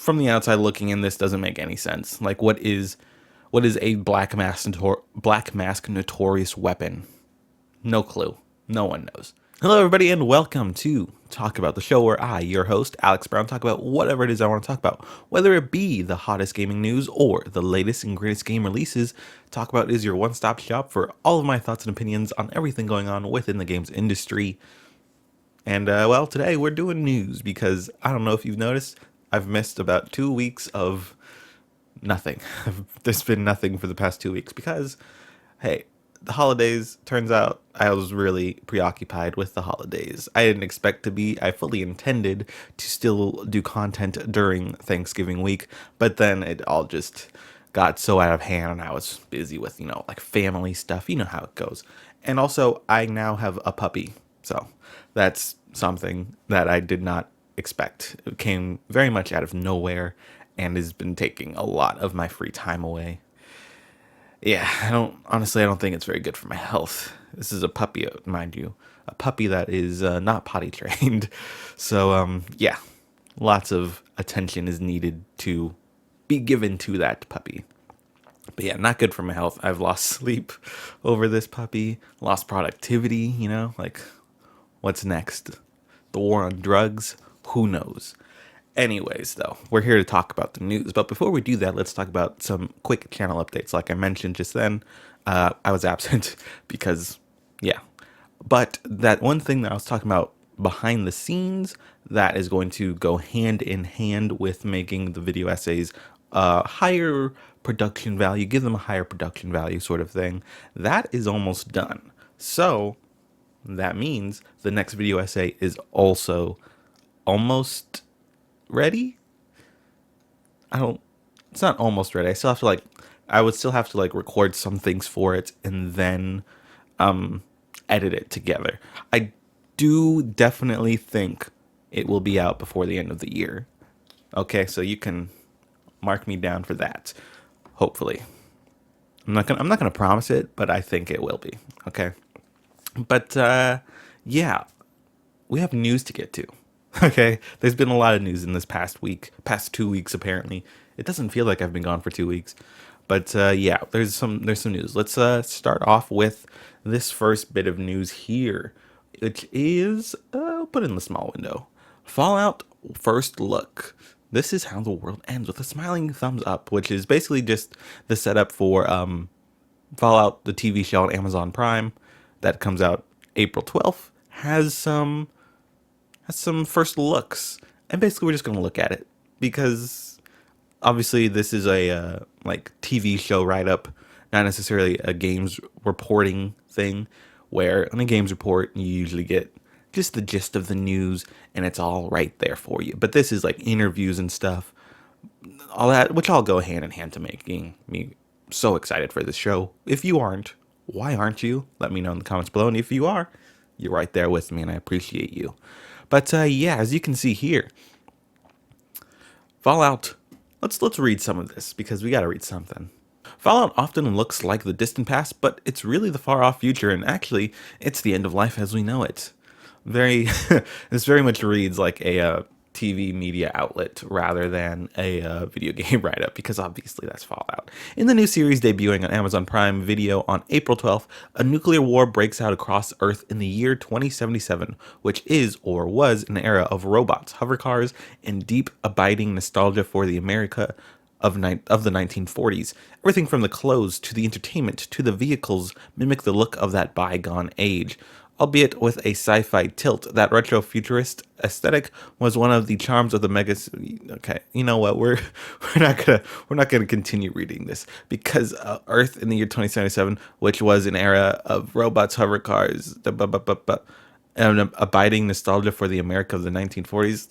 from the outside looking in, this doesn't make any sense. Like, what is a black mask notorious weapon? No clue. No one knows. Hello, everybody, and welcome to Talk About, the show where I, your host, Alex Brown, talk about whatever it is I want to talk about. Whether it be the hottest gaming news or the latest and greatest game releases, Talk About is your one-stop shop for all of my thoughts and opinions on everything going on within the games industry. And, well, today we're doing news because, I don't know if you've noticed, I've missed about 2 weeks of nothing. There's been nothing for the past 2 weeks because, hey, the holidays, turns out I was really preoccupied with the holidays. I didn't expect to be. I fully intended to still do content during Thanksgiving week, but then it all just got so out of hand and I was busy with, like family stuff. You know how it goes. And also, I now have a puppy. So that's something that I did not expect. It came very much out of nowhere and has been taking a lot of my free time away. Yeah, I don't think it's very good for my health. This is a puppy, mind you, a puppy that is not potty trained. So, yeah, lots of attention is needed to be given to that puppy. But yeah, not good for my health. I've lost sleep over this puppy, lost productivity, like what's next? The war on drugs? Who knows? Anyways, though, we're here to talk about the news. But before we do that, let's talk about some quick channel updates. Like I mentioned just then, I was absent because, yeah. But that one thing that I was talking about behind the scenes that is going to go hand in hand with making the video essays higher production value, give them a higher production value sort of thing, that is almost done. So that means the next video essay is also almost ready. It's not almost ready. I would still have to record some things for it and then edit it together. I do definitely think it will be out before the end of the year. Okay, so you can mark me down for that. Hopefully. I'm not gonna promise it, but I think it will be. Okay. But yeah, we have news to get to. Okay, there's been a lot of news in this past 2 weeks apparently. It doesn't feel like I've been gone for 2 weeks, but yeah, there's some news. Let's start off with this first bit of news here, which is I'll put in the small window. Fallout first look. This is how the world ends, with a smiling thumbs up, which is basically just the setup for Fallout, the TV show on Amazon Prime that comes out April 12th. Has some first looks, and basically we're just going to look at it because obviously this is a TV show write-up, not necessarily a games reporting thing, where on a games report you usually get just the gist of the news and it's all right there for you. But this is like interviews and stuff, all that, which all go hand in hand to making me so excited for this show. If you aren't, why aren't you? Let me know in the comments below, and if you are, you're right there with me and I appreciate you. But yeah, as you can see here, Fallout, let's read some of this because we got to read something. Fallout often looks like the distant past, but it's really the far off future, and actually it's the end of life as we know it. This very much reads like a TV media outlet rather than a video game write-up, because obviously that's Fallout. In the new series debuting on Amazon Prime Video on April 12th, a nuclear war breaks out across Earth in the year 2077, which is or was an era of robots, hover cars, and deep, abiding nostalgia for the America of the 1940s. Everything from the clothes to the entertainment to the vehicles mimic the look of that bygone age. Albeit with a sci-fi tilt, that retro-futurist aesthetic was one of the charms of the mega. Okay, you know what? We're not gonna continue reading this because Earth in the year 2077, which was an era of robots, hover cars, and abiding nostalgia for the America of the 1940s.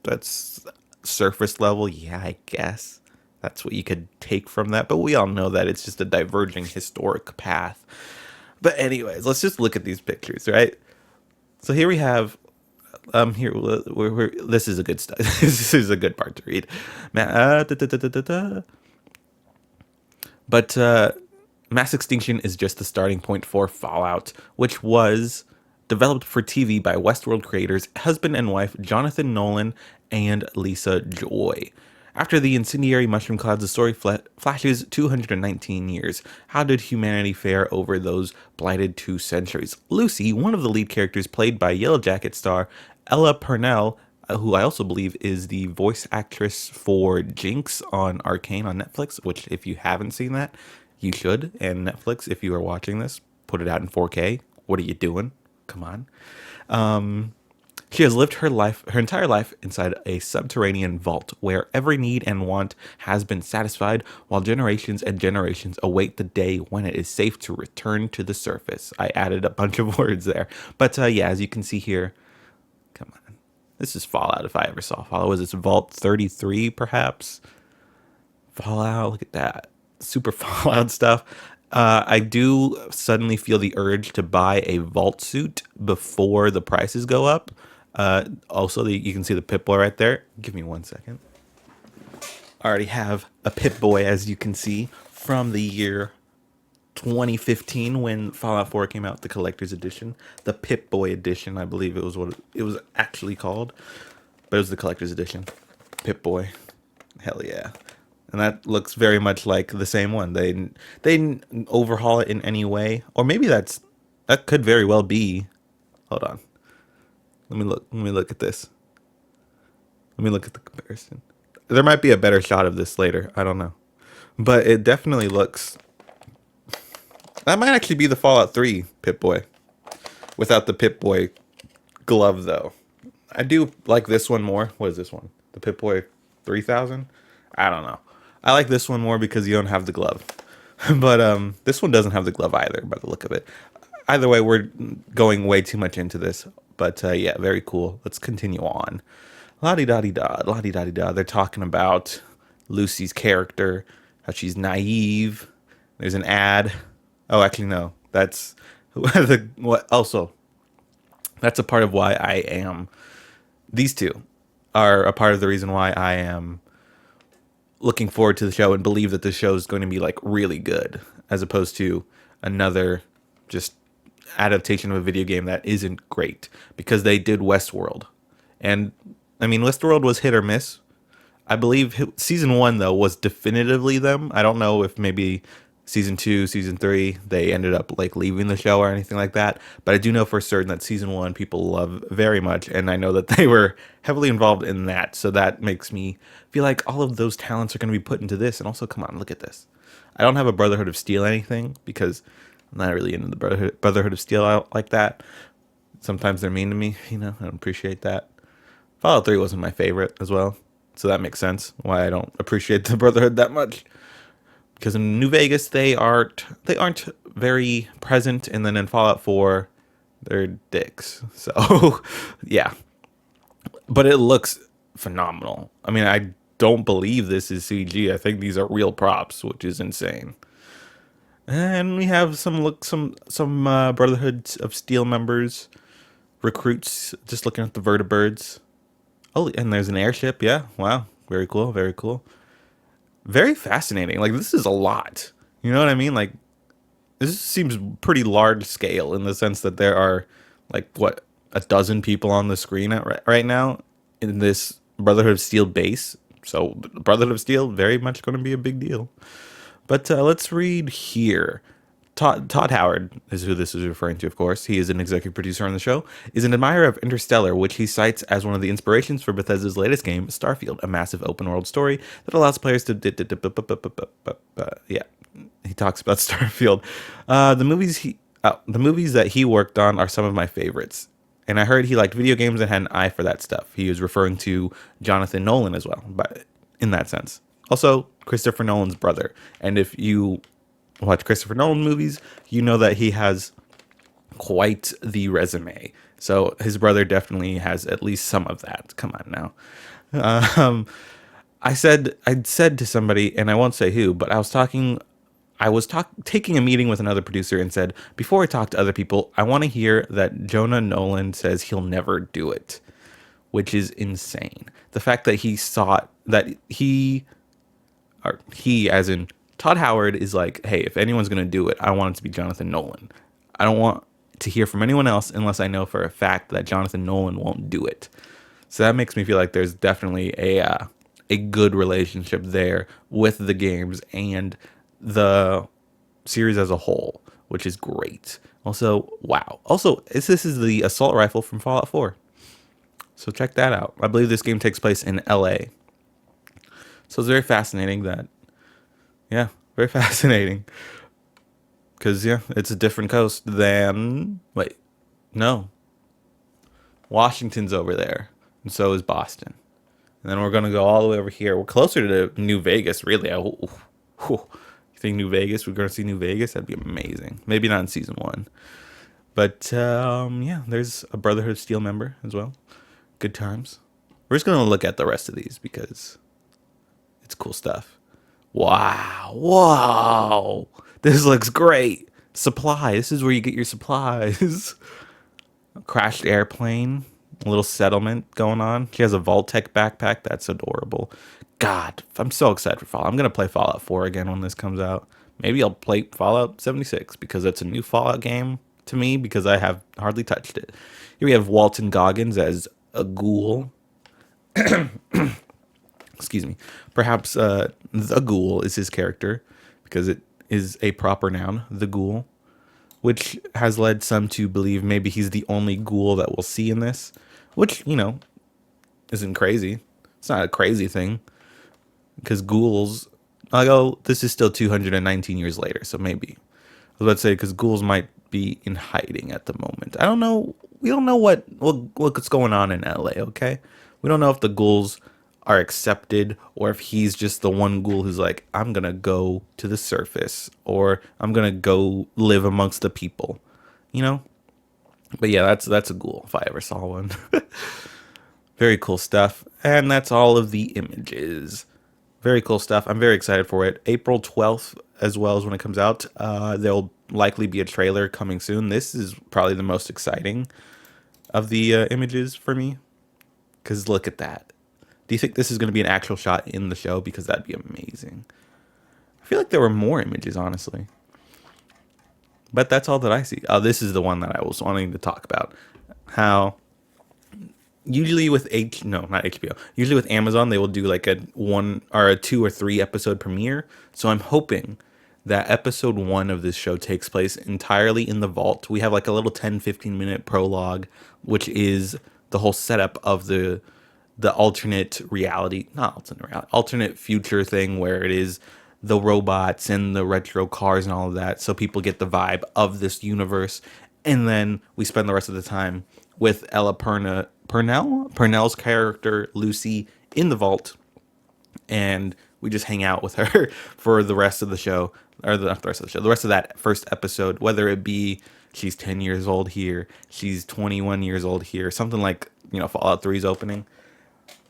That's surface level. Yeah, I guess that's what you could take from that. But we all know that it's just a diverging historic path. But anyways, let's just look at these pictures, right? So here we have, this is a good stuff. This is a good part to read. But mass extinction is just the starting point for Fallout, which was developed for TV by Westworld creators husband and wife Jonathan Nolan and Lisa Joy. After the incendiary mushroom clouds, the story flashes 219 years. How did humanity fare over those blighted 2 centuries? Lucy, one of the lead characters played by Yellow Jacket star Ella Purnell, who I also believe is the voice actress for Jinx on Arcane on Netflix, which if you haven't seen that, you should. And Netflix, if you are watching this, put it out in 4K. What are you doing? Come on. She has lived her entire life inside a subterranean vault where every need and want has been satisfied while generations and generations await the day when it is safe to return to the surface. I added a bunch of words there. But yeah, as you can see here, come on. This is Fallout if I ever saw Fallout. Was this Vault 33 perhaps? Fallout, look at that. Super Fallout stuff. I do suddenly feel the urge to buy a vault suit before the prices go up. Also, you can see the Pip-Boy right there. Give me 1 second. I already have a Pip-Boy, as you can see, from the year 2015 when Fallout 4 came out, the collector's edition. The Pip-Boy edition, I believe it was what it was actually called. But it was the collector's edition. Pip-Boy. Hell yeah. And that looks very much like the same one. They didn't overhaul it in any way. Or maybe that could very well be. Hold on. Let me look at this. Let me look at the comparison. There might be a better shot of this later. I don't know. But it definitely looks... That might actually be the Fallout 3 Pip-Boy. Without the Pip-Boy glove, though. I do like this one more. What is this one? The Pip-Boy 3000? I don't know. I like this one more because you don't have the glove. But this one doesn't have the glove either, by the look of it. Either way, we're going way too much into this. But yeah, very cool. Let's continue on. La-di-da-di-da, la-di-da-di-da. They're talking about Lucy's character, how she's naive. There's an ad. Oh, actually, no. That's also, that's a part of why I am. These two are a part of the reason why I am looking forward to the show and believe that the show is going to be like really good, as opposed to another just adaptation of a video game that isn't great, because they did Westworld. And I mean, Westworld was hit or miss. I believe season 1 though was definitively them. I don't know if maybe season 2, season 3 they ended up like leaving the show or anything like that, but I do know for certain that season 1 people love very much, and I know that they were heavily involved in that, so that makes me feel like all of those talents are going to be put into this. And also, come on, look at this. I don't have a Brotherhood of Steel anything because I'm not really into the Brotherhood of Steel like that. Sometimes they're mean to me, I don't appreciate that. Fallout 3 wasn't my favorite as well, so that makes sense why I don't appreciate the Brotherhood that much. Because in New Vegas, they aren't very present, and then in Fallout 4, they're dicks. So, yeah. But it looks phenomenal. I mean, I don't believe this is CG. I think these are real props, which is insane. And we have some Brotherhood of Steel members, recruits, just looking at the vertibirds. Oh, and there's an airship. Yeah, wow, very cool, very cool. Very fascinating. Like, this is a lot. You know what I mean? Like, this seems pretty large scale in the sense that there are, like, what, a dozen people on the screen right now in this Brotherhood of Steel base. So, Brotherhood of Steel, very much going to be a big deal. But let's read here. Todd Howard is who this is referring to, of course. He is an executive producer on the show, is an admirer of Interstellar, which he cites as one of the inspirations for Bethesda's latest game, Starfield, a massive open-world story that allows players to... Yeah, he talks about Starfield. The movies that he worked on are some of my favorites. And I heard he liked video games and had an eye for that stuff. He was referring to Jonathan Nolan as well, but in that sense. Also, Christopher Nolan's brother. And if you watch Christopher Nolan movies, you know that he has quite the resume. So his brother definitely has at least some of that. Come on now. I'd said to somebody, and I won't say who, but I was taking a meeting with another producer and said, before I talk to other people, I want to hear that Jonah Nolan says he'll never do it, which is insane. The fact that he as in Todd Howard is like, hey, if anyone's going to do it, I want it to be Jonathan Nolan. I don't want to hear from anyone else unless I know for a fact that Jonathan Nolan won't do it. So that makes me feel like there's definitely a good relationship there with the games and the series as a whole, which is great. Also, wow. Also, this is the assault rifle from Fallout 4. So check that out. I believe this game takes place in LA. So it's very fascinating that, yeah, very fascinating. Because, yeah, it's a different coast than, wait, no. Washington's over there. And so is Boston. And then we're going to go all the way over here. We're closer to New Vegas, really. You think New Vegas? We're going to see New Vegas? That'd be amazing. Maybe not in season 1. But, yeah, there's a Brotherhood of Steel member as well. Good times. We're just going to look at the rest of these because it's cool stuff. Wow. Whoa. This looks great. Supply. This is where you get your supplies. Crashed airplane. A little settlement going on. She has a Vault-Tec backpack. That's adorable. God, I'm so excited for Fallout. I'm going to play Fallout 4 again when this comes out. Maybe I'll play Fallout 76 because it's a new Fallout game to me because I have hardly touched it. Here we have Walton Goggins as a ghoul. Excuse me. Perhaps the ghoul is his character because it is a proper noun, the ghoul, which has led some to believe maybe he's the only ghoul that we'll see in this, which, you know, isn't crazy. It's not a crazy thing because ghouls, this is still 219 years later, so maybe. I was about to say because ghouls might be in hiding at the moment. I don't know. We don't know what's going on in LA, okay? We don't know if the ghouls are accepted or if he's just the one ghoul who's like, I'm gonna go to the surface or I'm gonna go live amongst the people, you know? But yeah, that's a ghoul if I ever saw one. Very cool stuff. And that's all of the images. Very cool stuff. I'm very excited for it. April 12th as well as when it comes out. There'll likely be a trailer coming soon. This is probably the most exciting of the images for me. Because look at that. Do you think this is going to be an actual shot in the show? Because that'd be amazing. I feel like there were more images, honestly. But that's all that I see. Oh, this is the one that I was wanting to talk about. How usually with not HBO. Usually with Amazon, they will do like a 1 or a 2 or 3 episode premiere. So I'm hoping that episode 1 of this show takes place entirely in the vault. We have like a little 10-15 minute prologue, which is the whole setup of the alternate future thing where it is the robots and the retro cars and all of that, so people get the vibe of this universe. And then we spend the rest of the time with Ella Purnell's character Lucy in the vault, and we just hang out with her for the rest of the show, or not the rest of the show, the rest of that first episode, whether it be she's 10 years old here, she's 21 years old here, something like, you know, Fallout 3's opening.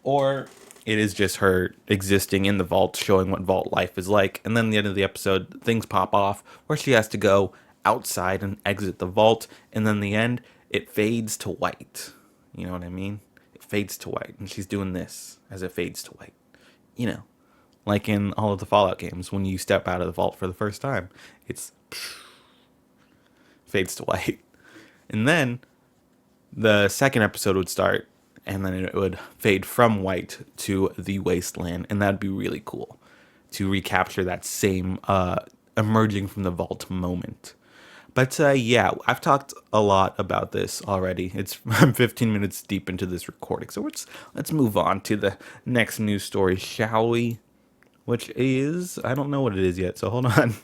Or it is just her existing in the vault, showing what vault life is like. And then at the end of the episode, things pop off where she has to go outside and exit the vault. And then in the end, it fades to white. You know what I mean? It fades to white. And she's doing this as it fades to white. You know, like in all of the Fallout games, when you step out of the vault for the first time, it's fades to white. And then the second episode would start. And then it would fade from white to the wasteland. And that'd be really cool to recapture that same emerging from the vault moment. But yeah, I've talked a lot about this already. I'm 15 minutes deep into this recording. So let's move on to the next news story, shall we? Which is, I don't know what it is yet. So hold on.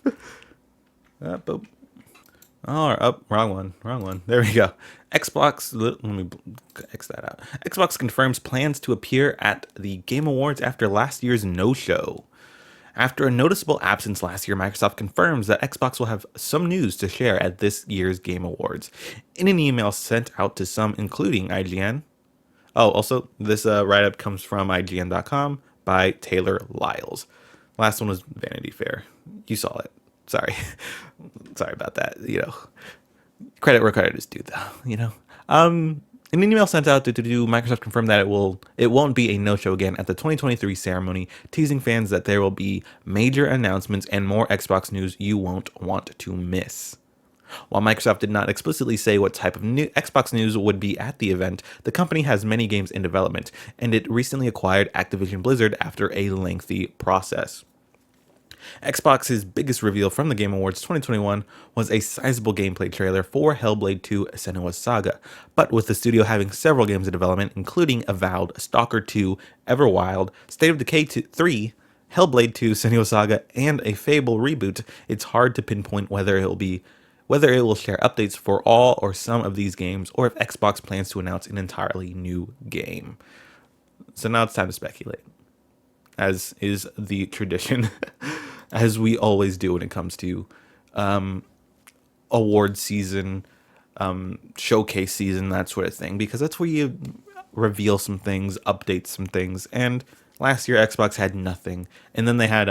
Wrong one. There we go. Xbox, let me X that out. Xbox confirms plans to appear at the Game Awards after last year's no-show. After a noticeable absence last year, Microsoft confirms that Xbox will have some news to share at this year's Game Awards. In an email sent out to some, including IGN. Oh, also, this write-up comes from IGN.com by Taylor Lyles. Last one was Vanity Fair. You saw it. Sorry about that. You know, credit where credit is due, though. You know, in an email sent out to Microsoft confirmed that it won't be a no-show again at the 2023 ceremony, teasing fans that there will be major announcements and more Xbox news you won't want to miss. While Microsoft did not explicitly say what type of new Xbox news would be at the event, the company has many games in development, and it recently acquired Activision Blizzard after a lengthy process. Xbox's biggest reveal from the Game Awards 2021 was a sizable gameplay trailer for Hellblade 2: Senua's Saga, but with the studio having several games in development, including Avowed, Stalker 2, Everwild, State of Decay 3, Hellblade 2: Senua's Saga, and a Fable reboot, it's hard to pinpoint whether it will share updates for all or some of these games, or if Xbox plans to announce an entirely new game. So now it's time to speculate, as is the tradition, as we always do when it comes to award season, showcase season, that sort of thing, because that's where you reveal some things, update some things. And last year Xbox had nothing, and then they had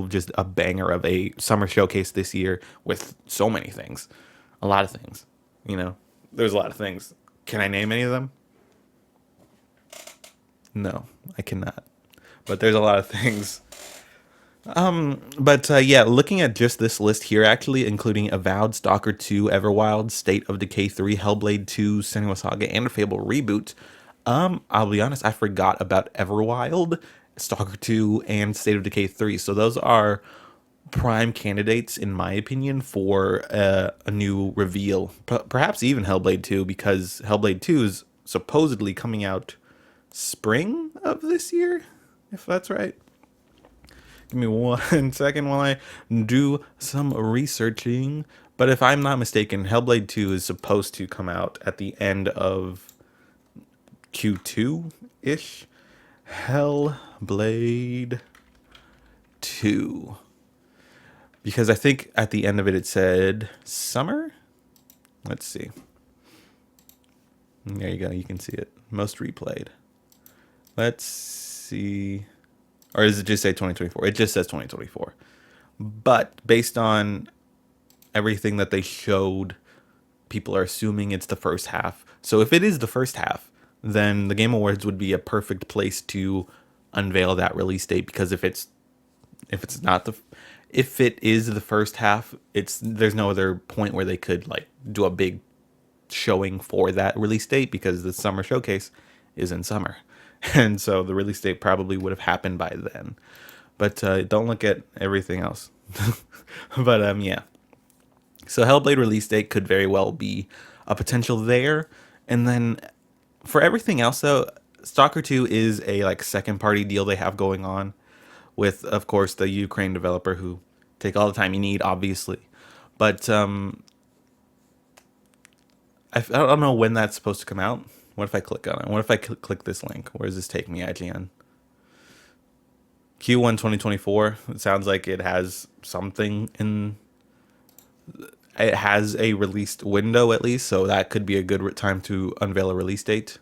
just a banger of a summer showcase this year with so many things, a lot of things. There's a lot of things. Can I name any of them? No, I cannot. But there's a lot of things. Yeah, looking at just this list here, actually, including Avowed, Stalker 2, Everwild, State of Decay 3, Hellblade 2, Senua's Saga, and a Fable reboot, I'll be honest, I forgot about Everwild, Stalker 2, and State of Decay 3. So those are prime candidates, in my opinion, for a new reveal. Perhaps even Hellblade 2, because Hellblade 2 is supposedly coming out spring of this year, if that's right. Give me 1 second while I do some researching. But if I'm not mistaken, Hellblade 2 is supposed to come out at the end of Q2-ish. Hellblade 2. Because I think at the end of it said summer? Let's see. There you go. You can see it. Most replayed. Let's see. Or does it just say 2024? It just says 2024. But based on everything that they showed, people are assuming it's the first half. So if it is the first half, then the Game Awards would be a perfect place to unveil that release date, because if it is the first half, there's no other point where they could do a big showing for that release date, because the summer showcase is in summer. And so the release date probably would have happened by then. But don't look at everything else. But yeah. So Hellblade release date could very well be a potential there. And then for everything else, though, Stalker 2 is a second party deal they have going on with, of course, the Ukraine developer, who take all the time you need, obviously. But I don't know when that's supposed to come out. What if I click on it? What if I click this link? Where does this take me, IGN? Q1 2024. It sounds like it has something in... It has a released window, at least, so that could be a good time to unveil a release date.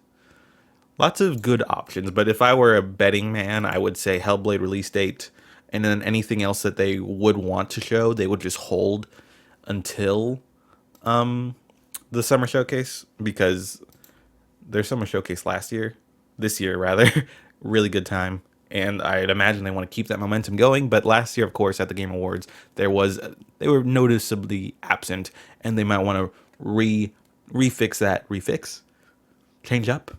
Lots of good options, but if I were a betting man, I would say Hellblade release date, and then anything else that they would want to show, they would just hold until the summer showcase, because their summer showcase this year rather, really good time, and I'd imagine they want to keep that momentum going. But last year, of course, at the Game Awards, they were noticeably absent, and they might want to change up,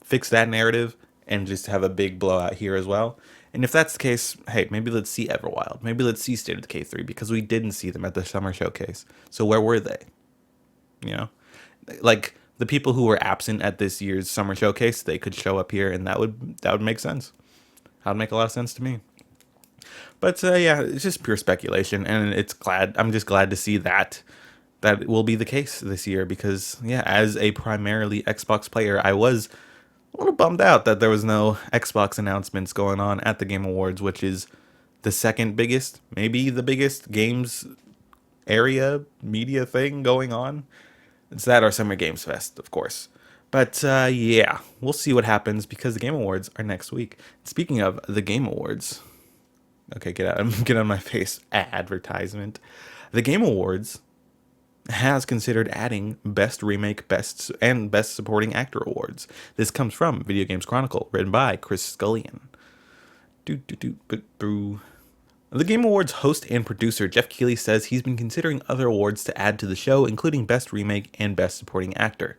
fix that narrative, and just have a big blowout here as well. And if that's the case, hey, maybe let's see Everwild, maybe let's see State of Decay 3, because we didn't see them at the summer showcase. So where were they? The people who were absent at this year's summer showcase, they could show up here, and that would make sense. That would make a lot of sense to me. But yeah, it's just pure speculation, and I'm just glad to see that will be the case this year, because yeah, as a primarily Xbox player, I was a little bummed out that there was no Xbox announcements going on at the Game Awards, which is the second biggest, maybe the biggest games area media thing going on. It's that or Summer Games Fest, of course. But yeah, we'll see what happens, because the Game Awards are next week. Speaking of the Game Awards, okay, get out of my face, advertisement. The Game Awards has considered adding Best Remake, Best Supporting Actor awards. This comes from Video Games Chronicle, written by Chris Scullion. The Game Awards host and producer Jeff Keighley says he's been considering other awards to add to the show, including Best Remake and Best Supporting Actor.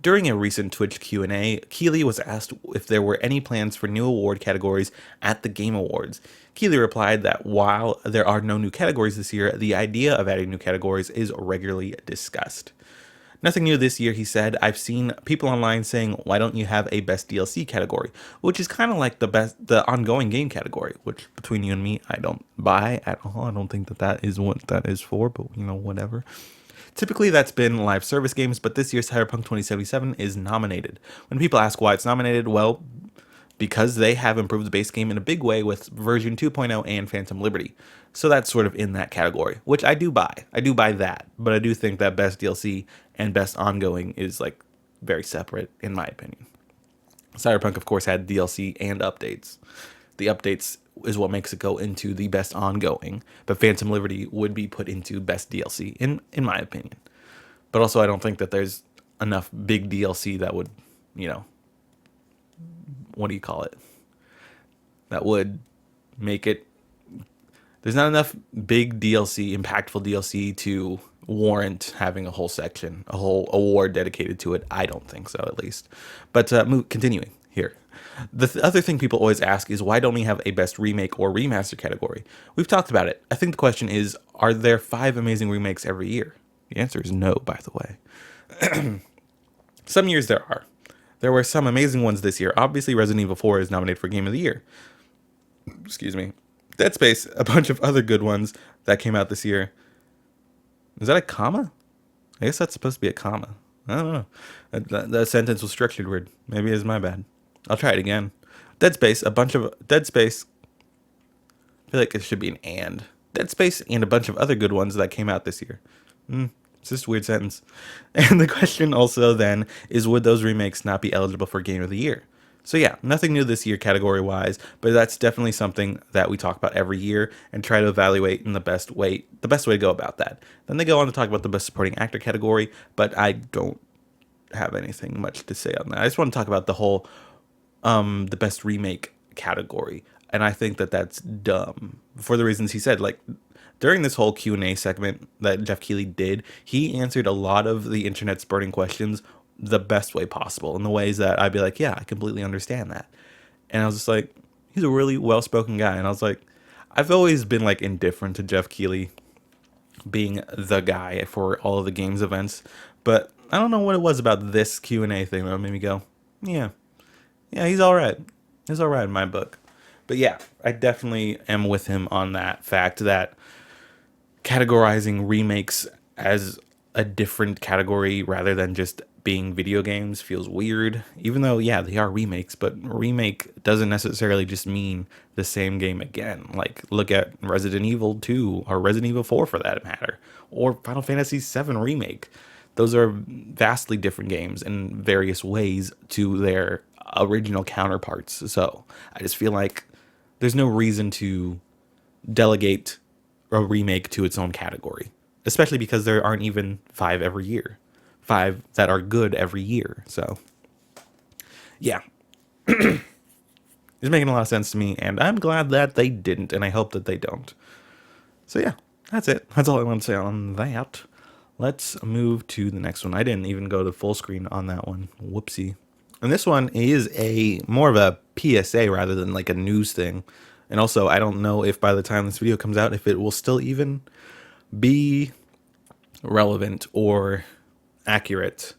During a recent Twitch Q&A, Keighley was asked if there were any plans for new award categories at the Game Awards. Keighley replied that while there are no new categories this year, the idea of adding new categories is regularly discussed. Nothing new this year, he said. I've seen people online saying, why don't you have a best DLC category? Which is kind of like the ongoing game category, which between you and me, I don't buy at all. I don't think that is what that is for, but whatever. Typically, that's been live service games, but this year Cyberpunk 2077 is nominated. When people ask why it's nominated, well, because they have improved the base game in a big way with version 2.0 and Phantom Liberty. So that's sort of in that category, which I do buy. I do buy that, but I do think that best DLC and best ongoing is like very separate in my opinion. Cyberpunk, of course, had DLC and updates. The updates is what makes it go into the best ongoing, but Phantom Liberty would be put into best DLC in my opinion. But also, I don't think that there's enough big DLC that would, what do you call it? That would make it. There's not enough big DLC, impactful DLC to warrant having a whole section, a whole award dedicated to it. I don't think so, at least. But continuing here. The other thing people always ask is why don't we have a best remake or remaster category? We've talked about it. I think the question is, are there 5 amazing remakes every year? The answer is no, by the way. Some years there are. There were some amazing ones this year. Obviously, Resident Evil 4 is nominated for Game of the Year. Excuse me. Dead Space, a bunch of other good ones that came out this year. Is that a comma? I guess that's supposed to be a comma. I don't know. That sentence was structured weird. Maybe it's my bad. I'll try it again. Dead Space, a bunch of... Dead Space... I feel like it should be an and. Dead Space and a bunch of other good ones that came out this year. It's just a weird sentence. And the question also then is, would those remakes not be eligible for Game of the Year? So yeah, nothing new this year category-wise, but that's definitely something that we talk about every year and try to evaluate in the best way to go about that. Then they go on to talk about the best supporting actor category, but I don't have anything much to say on that. I just want to talk about the whole the best remake category, and I think that that's dumb for the reasons he said. Like during this whole Q&A segment that Jeff Keighley did, he answered a lot of the internet's burning questions the best way possible, in the ways that I'd be like, yeah, I completely understand that. And I was just like, he's a really well-spoken guy. And I was like, I've always been like indifferent to Jeff Keighley being the guy for all of the games events, but I don't know what it was about this Q&A thing that made me go, yeah, he's all right. He's all right in my book. But yeah, I definitely am with him on that fact that categorizing remakes as a different category rather than just being video games feels weird, even though, yeah, they are remakes, but remake doesn't necessarily just mean the same game again. Like, look at Resident Evil 2 or Resident Evil 4 for that matter, or Final Fantasy 7 Remake. Those are vastly different games in various ways to their original counterparts. So I just feel like there's no reason to delegate a remake to its own category, especially because there aren't even 5 every year. 5 that are good every year. So, yeah. It's making a lot of sense to me, and I'm glad that they didn't, and I hope that they don't. So, yeah, that's it. That's all I want to say on that. Let's move to the next one. I didn't even go to full screen on that one. Whoopsie. And this one is more of a PSA rather than like a news thing. And also, I don't know if by the time this video comes out, if it will still even be relevant or accurate.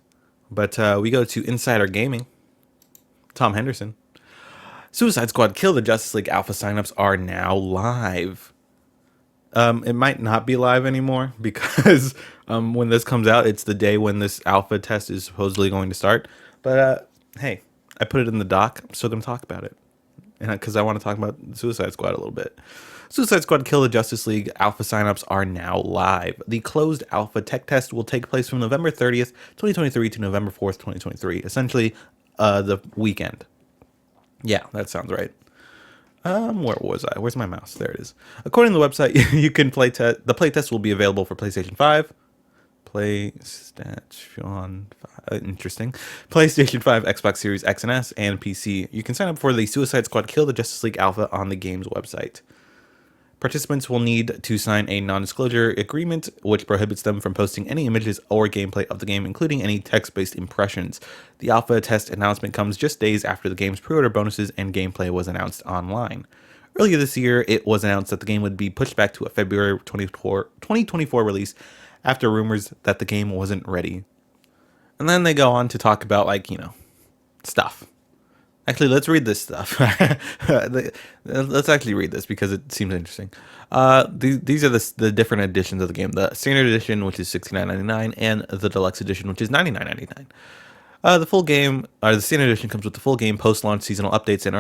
But we go to Insider Gaming. Tom Henderson. Suicide Squad Kill the Justice League alpha signups are now live. It might not be live anymore because when this comes out, it's the day when this alpha test is supposedly going to start. But hey, I put it in the doc. I'm still going to talk about it. And because I want to talk about Suicide Squad a little bit. Suicide Squad Kill the Justice League alpha signups are now live. The closed alpha tech test will take place from November 30th, 2023 to November 4th, 2023. Essentially, the weekend. Yeah, that sounds right. Where was I? Where's my mouse? There it is. According to the website, you can the playtest will be available for PlayStation 5, interesting. PlayStation 5, Xbox Series X and S, and PC. You can sign up for the Suicide Squad Kill the Justice League alpha on the game's website. Participants will need to sign a non-disclosure agreement, which prohibits them from posting any images or gameplay of the game, including any text-based impressions. The alpha test announcement comes just days after the game's pre-order bonuses and gameplay was announced online. Earlier this year, it was announced that the game would be pushed back to a February 2024 release after rumors that the game wasn't ready. And then they go on to talk about, stuff. Actually, let's read this stuff. Let's actually read this because it seems interesting. These are the different editions of the game. The standard edition, which is $69.99, and the deluxe edition, which is $99.99. The full game, or the standard edition, comes with the full game, post-launch seasonal updates, and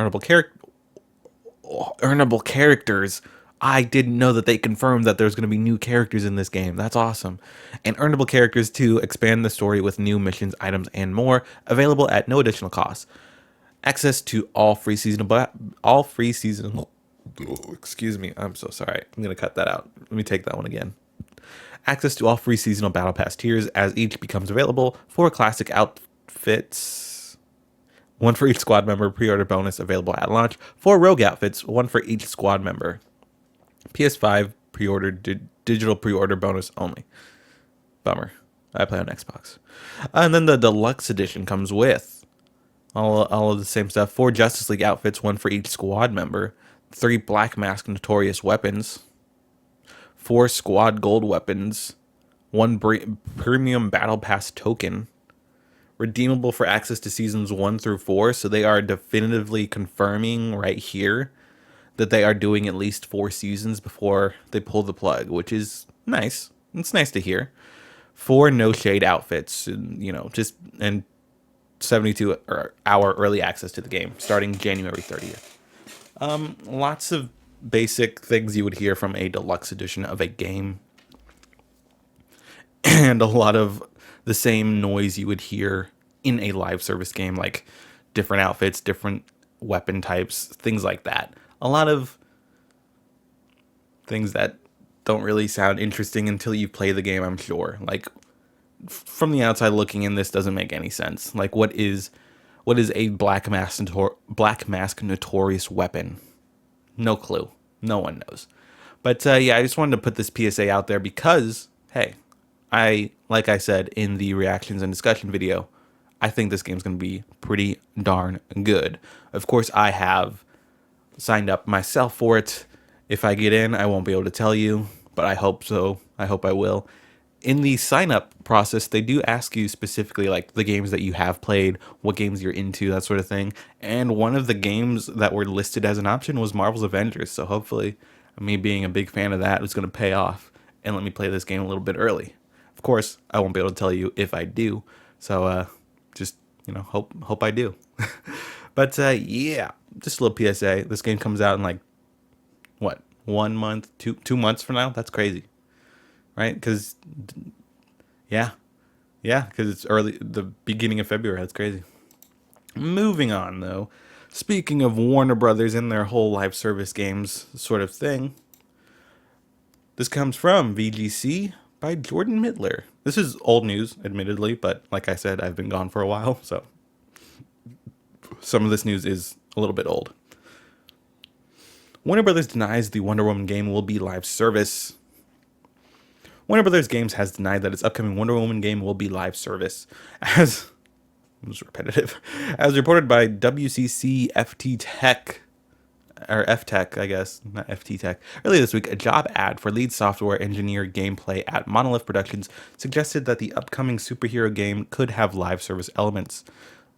earnable characters. I didn't know that they confirmed that there's going to be new characters in this game. That's awesome. And earnable characters to expand the story with new missions, items, and more, available at no additional cost. Access to all free seasonal. Excuse me, I'm so sorry. I'm gonna cut that out. Let me take that one again. Access to all free seasonal battle pass tiers as each becomes available. 4 classic outfits, 1 for each squad member. Pre-order bonus available at launch. 4 rogue outfits, 1 for each squad member. PS5 pre-order digital pre-order bonus only. Bummer. I play on Xbox. And then the deluxe edition comes with all of the same stuff. 4 Justice League outfits, 1 for each squad member. 3 Black Mask Notorious weapons. 4 squad gold weapons. 1 premium battle pass token. Redeemable for access to seasons 1 through 4. So they are definitively confirming right here that they are doing at least 4 seasons before they pull the plug, which is nice. It's nice to hear. 4 No Shade outfits, and 72-hour early access to the game starting January 30th. Lots of basic things you would hear from a deluxe edition of a game, and a lot of the same noise you would hear in a live service game, like different outfits, different weapon types, things like that. A lot of things that don't really sound interesting until you play the game, I'm sure. Like, from the outside looking in, this doesn't make any sense. Like, what is a Black Mask Notorious weapon? No clue. No one knows. But yeah, I just wanted to put this PSA out there because, hey, like I said in the reactions and discussion video, I think this game's going to be pretty darn good. Of course, I have signed up myself for it. If I get in, I won't be able to tell you, but I hope so. I hope I will. In the sign-up process, they do ask you specifically, like, the games that you have played, what games you're into, that sort of thing. And one of the games that were listed as an option was Marvel's Avengers. So hopefully, me being a big fan of that is going to pay off and let me play this game a little bit early. Of course, I won't be able to tell you if I do. So just, hope I do. But yeah, just a little PSA. This game comes out in 1 month, 2 months from now? That's crazy. Right? Because, because it's the beginning of February. That's crazy. Moving on, though. Speaking of Warner Brothers and their whole live service games sort of thing, this comes from VGC by Jordan Mittler. This is old news, admittedly, but like I said, I've been gone for a while, so some of this news is a little bit old. Warner Brothers denies the Wonder Woman game will be live service. Warner Brothers Games has denied that its upcoming Wonder Woman game will be live service. It was repetitive. As reported by WCC FT Tech, or FTech, I guess, not FT Tech. Earlier this week, a job ad for lead software engineer gameplay at Monolith Productions suggested that the upcoming superhero game could have live service elements.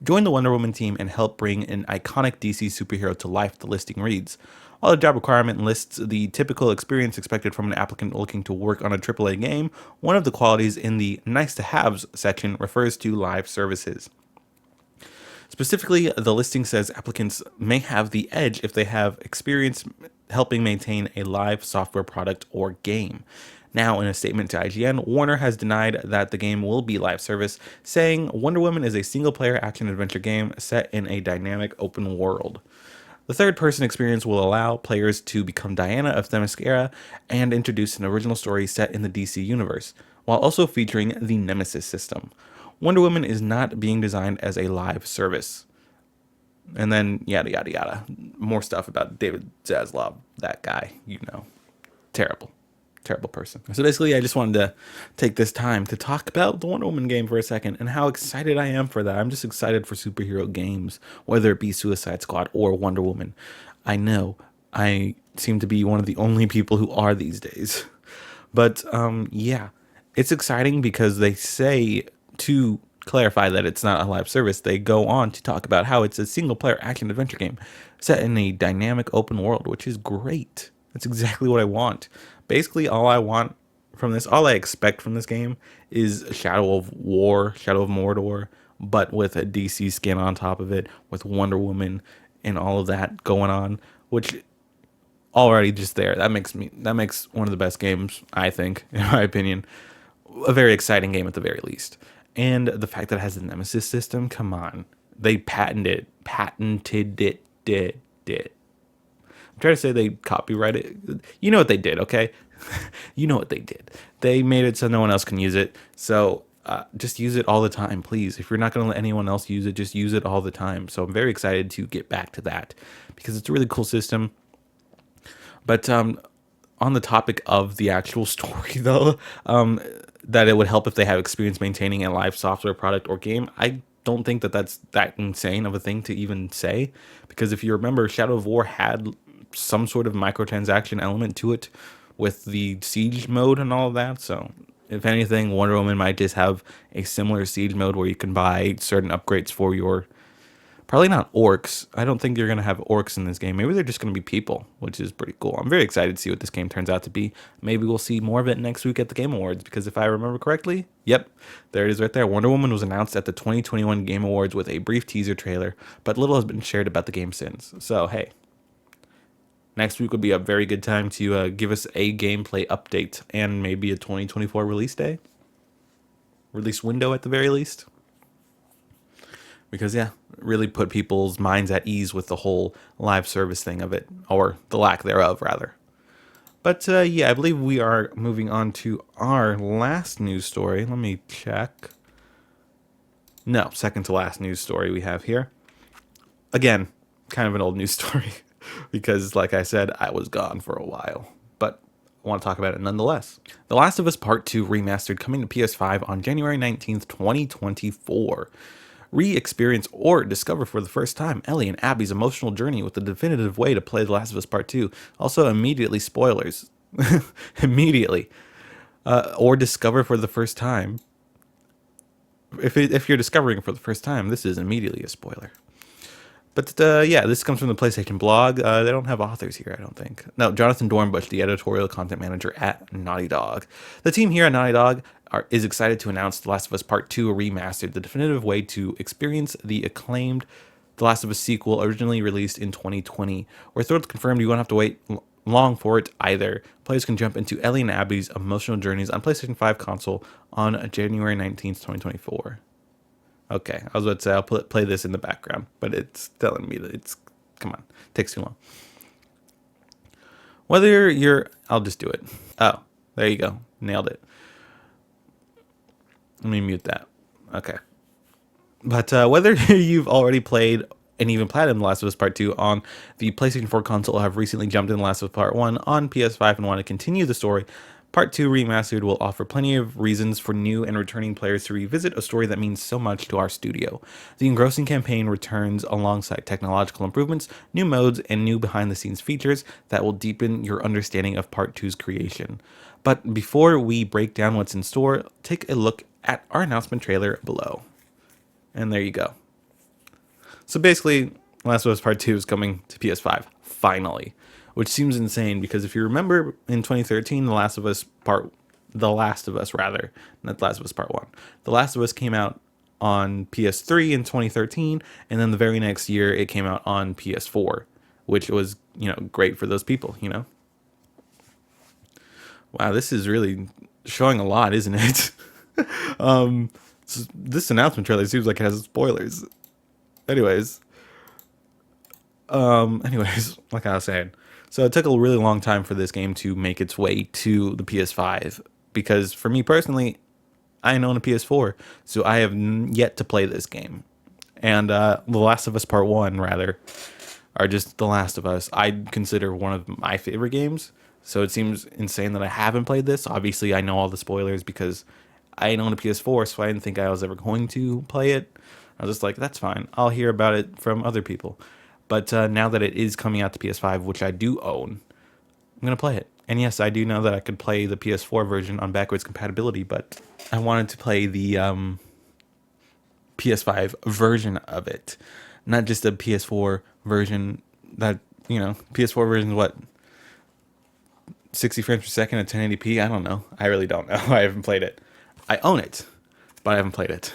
Join the Wonder Woman team and help bring an iconic DC superhero to life, the listing reads. While the job requirement lists the typical experience expected from an applicant looking to work on a AAA game, one of the qualities in the nice-to-haves section refers to live services. Specifically, the listing says applicants may have the edge if they have experience helping maintain a live software product or game. Now, in a statement to IGN, Warner has denied that the game will be live service, saying Wonder Woman is a single-player action-adventure game set in a dynamic open world. The third-person experience will allow players to become Diana of Themyscira and introduce an original story set in the DC universe, while also featuring the Nemesis system. Wonder Woman is not being designed as a live service. And then yada, yada, yada. More stuff about David Zaslav, that guy, Terrible. Terrible person. So basically, I just wanted to take this time to talk about the Wonder Woman game for a second and how excited I am for that. I'm just excited for superhero games, whether it be Suicide Squad or Wonder Woman. I know I seem to be one of the only people who are these days. But yeah, it's exciting because they say, to clarify that it's not a live service, they go on to talk about how it's a single player action adventure game set in a dynamic open world, which is great. That's exactly what I want. Basically, all I want from this, all I expect from this game is Shadow of War, Shadow of Mordor, but with a DC skin on top of it, with Wonder Woman and all of that going on, which already just there. That makes one of the best games, I think, in my opinion. A very exciting game at the very least. And the fact that it has the Nemesis system, come on. They patented it, did. I'm trying to say they copyrighted. You know what they did, okay? You know what they did. They made it so no one else can use it. So just use it all the time, please. If you're not going to let anyone else use it, just use it all the time. So I'm very excited to get back to that because it's a really cool system. But on the topic of the actual story, though, that it would help if they have experience maintaining a live software product or game, I don't think that that's that insane of a thing to even say. Because if you remember, Shadow of War had some sort of microtransaction element to it with the siege mode and all of that. So if anything, Wonder Woman might just have a similar siege mode where you can buy certain upgrades for your... Probably not orcs. I don't think you're going to have orcs in this game. Maybe they're just going to be people, which is pretty cool. I'm very excited to see what this game turns out to be. Maybe we'll see more of it next week at the Game Awards, because if I remember correctly, yep, there it is right there. Wonder Woman was announced at the 2021 Game Awards with a brief teaser trailer, but little has been shared about the game since. So, hey, next week would be a very good time to give us a gameplay update and maybe a 2024 release day. Release window at the very least. Because, yeah, really put people's minds at ease with the whole live service thing of it, or the lack thereof, rather. But, yeah, I believe we are moving on to our last news story. Let me check. No, second to last news story we have here. Again, kind of an old news story, because, like I said, I was gone for a while. But I want to talk about it nonetheless. The Last of Us Part 2 Remastered coming to PS5 on January 19th, 2024. Re-experience or discover for the first time Ellie and Abby's emotional journey with the definitive way to play The Last of Us Part 2. Also, immediately spoilers. Immediately. Or discover for the first time. If you're discovering for the first time, this is immediately a spoiler. But yeah, this comes from the PlayStation blog. They don't have authors here, I don't think. No, Jonathan Dornbush, the editorial content manager at Naughty Dog. The team here at Naughty Dog is excited to announce The Last of Us Part 2 Remastered, the definitive way to experience the acclaimed The Last of Us sequel originally released in 2020. We're thrilled to confirm you won't have to wait long for it either. Players can jump into Ellie and Abby's emotional journeys on PlayStation 5 console on January 19th, 2024. Okay, I was about to say I'll play this in the background, but it's telling me that it's... Come on, it takes too long. Whether you're... I'll just do it. Oh, there you go. Nailed it. Let me mute that. Okay. But whether you've already played and even platinum The Last of Us Part 2 on the PlayStation 4 console or have recently jumped in The Last of Us Part 1 on PS5 and want to continue the story, Part 2 Remastered will offer plenty of reasons for new and returning players to revisit a story that means so much to our studio. The engrossing campaign returns alongside technological improvements, new modes, and new behind-the-scenes features that will deepen your understanding of Part 2's creation. But before we break down what's in store, take a look at our announcement trailer below. And there you go. So basically, Last of Us Part 2 is coming to PS5, finally. Which seems insane, because if you remember in 2013, The Last of Us, not The Last of Us Part 1. The Last of Us came out on PS3 in 2013, and then the very next year it came out on PS4, which was, great for those people, Wow, this is really showing a lot, isn't it? This announcement trailer seems like it has spoilers. Anyways, like I was saying, so it took a really long time for this game to make its way to the PS5, because for me personally, I own a PS4, so I have yet to play this game. And The Last of Us Part 1, rather, are just The Last of Us. I consider one of my favorite games. So it seems insane that I haven't played this. Obviously, I know all the spoilers because I ain't own a PS4, so I didn't think I was ever going to play it. I was just like, that's fine. I'll hear about it from other people. But now that it is coming out to PS5, which I do own, I'm going to play it. And yes, I do know that I could play the PS4 version on backwards compatibility, but I wanted to play the PS5 version of it, not just a PS4 version that, PS4 version is what, 60 frames per second at 1080p? I don't know. I really don't know. I haven't played it. I own it, but I haven't played it.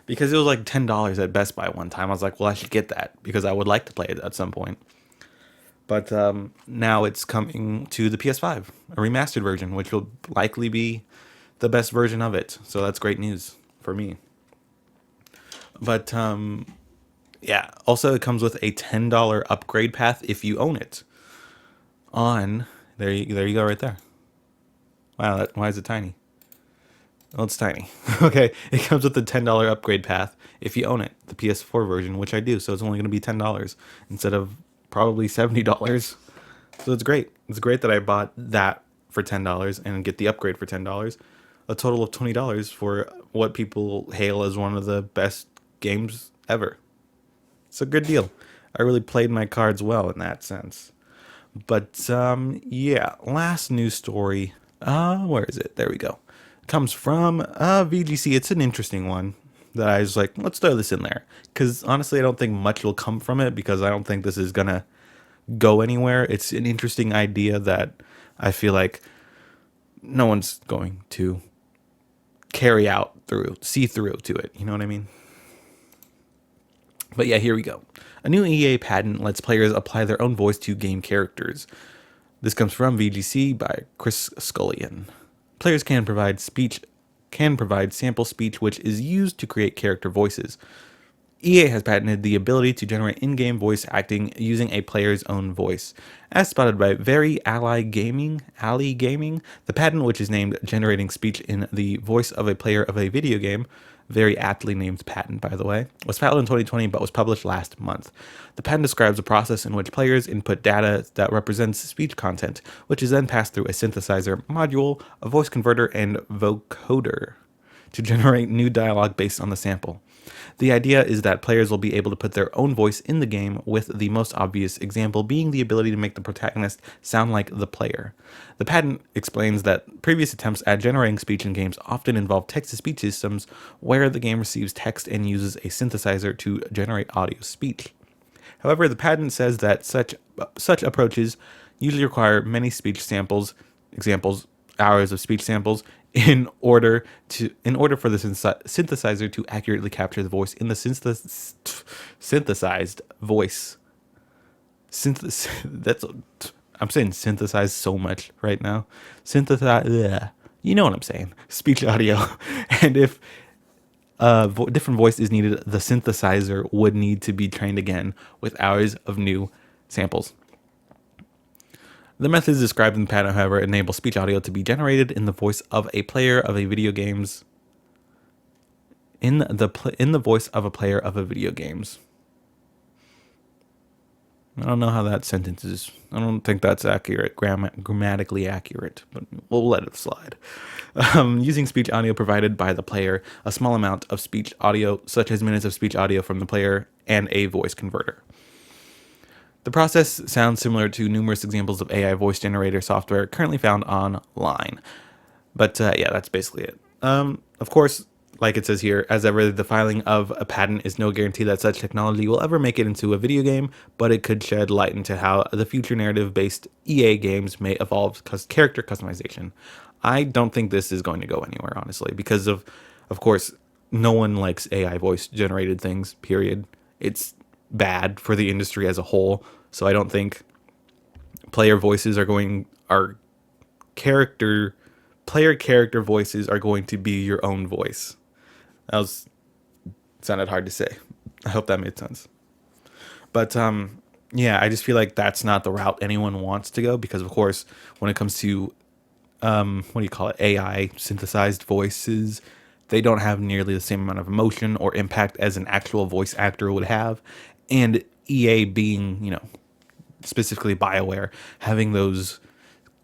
Because it was like $10 at Best Buy one time. I was like, well, I should get that because I would like to play it at some point. But now it's coming to the PS5, a remastered version, which will likely be the best version of it. So that's great news for me. But yeah, also it comes with a $10 upgrade path if you own it. There you go right there. Wow, why is it tiny? Well, it's tiny. Okay, it comes with the $10 upgrade path if you own it, the PS4 version, which I do. So it's only going to be $10 instead of probably $70. So it's great. It's great that I bought that for $10 and get the upgrade for $10. A total of $20 for what people hail as one of the best games ever. It's a good deal. I really played my cards well in that sense. But yeah, last news story. Where is it? There we go. Comes from VGC. It's an interesting one that I was like, let's throw this in there. Because honestly, I don't think much will come from it because I don't think this is going to go anywhere. It's an interesting idea that I feel like no one's going to see through to it. You know what I mean? But yeah, here we go. A new EA patent lets players apply their own voice to game characters. This comes from VGC by Chris Scullion. Players can provide sample speech which is used to create character voices. EA has patented the ability to generate in-game voice acting using a player's own voice. As spotted by ALLA Gaming, the patent, which is named Generating Speech in the Voice of a Player of a Video Game, very aptly named patent, by the way, was filed in 2020 but was published last month. The patent describes a process in which players input data that represents speech content, which is then passed through a synthesizer module, a voice converter, and vocoder to generate new dialogue based on the sample. The idea is that players will be able to put their own voice in the game, with the most obvious example being the ability to make the protagonist sound like the player. The patent explains that previous attempts at generating speech in games often involve text-to-speech systems where the game receives text and uses a synthesizer to generate audio speech. However, the patent says that such approaches usually require many speech samples, hours of speech samples, in order for the synthesizer to accurately capture the voice in the synthesized voice. I'm saying synthesized so much right now. You know what I'm saying. Speech audio. And if different voice is needed, the synthesizer would need to be trained again with hours of new samples. The methods described in the patent, however, enable speech audio to be generated in the voice of a player of a video games. In the voice of a player of a video games. I don't know how that sentence is. I don't think that's accurate, grammatically accurate, but we'll let it slide. Using speech audio provided by the player, a small amount of speech audio, such as minutes of speech audio from the player, and a voice converter. The process sounds similar to numerous examples of AI voice generator software currently found online. But yeah, that's basically it. Of course, like it says here, as ever, the filing of a patent is no guarantee that such technology will ever make it into a video game, but it could shed light into how the future narrative-based EA games may evolve character customization. I don't think this is going to go anywhere, honestly, because of course, no one likes AI voice-generated things, period. It's bad for the industry as a whole, so I don't think player character voices are going to be your own voice. Sounded hard to say. I hope that made sense. But yeah, I just feel like that's not the route anyone wants to go, because of course, when it comes to AI synthesized voices, they don't have nearly the same amount of emotion or impact as an actual voice actor would have. And EA being, specifically BioWare, having those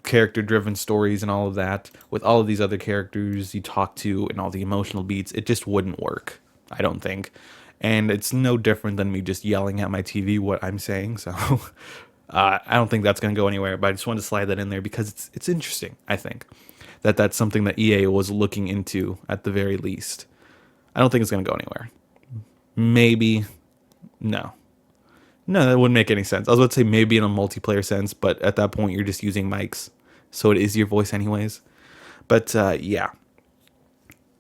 character-driven stories and all of that with all of these other characters you talk to and all the emotional beats, it just wouldn't work, I don't think. And it's no different than me just yelling at my TV what I'm saying. So I don't think that's going to go anywhere. But I just wanted to slide that in there because it's interesting. I think that's something that EA was looking into at the very least. I don't think it's going to go anywhere. Maybe. No. No, that wouldn't make any sense. I was about to say maybe in a multiplayer sense, but at that point you're just using mics, so it is your voice anyways. But yeah,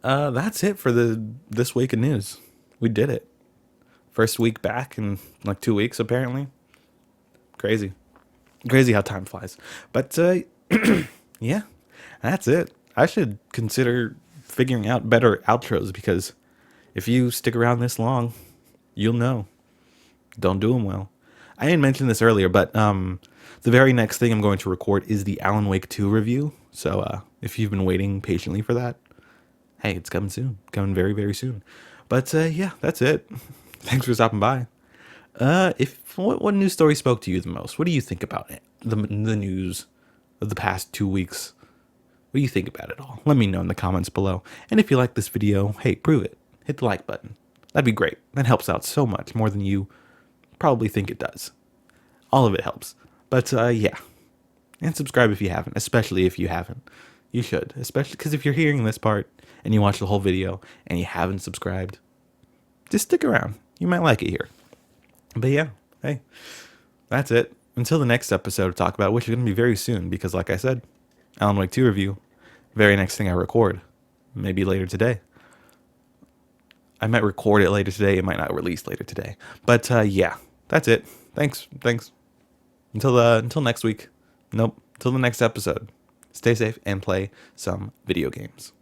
that's it for this week of news. We did it. First week back in like 2 weeks apparently. Crazy how time flies. But yeah, that's it. I should consider figuring out better outros because if you stick around this long, you'll know. Don't do them well. I didn't mention this earlier, but the very next thing I'm going to record is the Alan Wake 2 review. So if you've been waiting patiently for that, hey, it's coming soon. Coming very, very soon. But yeah, that's it. Thanks for stopping by. What news story spoke to you the most? What do you think about it? The news of the past 2 weeks? What do you think about it all? Let me know in the comments below. And if you like this video, hey, prove it. Hit the like button. That'd be great. That helps out so much more than you probably think it does. All of it helps. But yeah. And subscribe if you haven't, especially if you haven't. You should, especially because if you're hearing this part and you watch the whole video and you haven't subscribed, just stick around. You might like it here. But yeah, hey, that's it. Until the next episode to TalkAbout, which is going to be very soon because like I said, Alan Wake 2 review, very next thing I record, maybe later today. I might record it later today. It might not release later today. But yeah, that's it. Thanks. Until next week. Nope. Until the next episode. Stay safe and play some video games.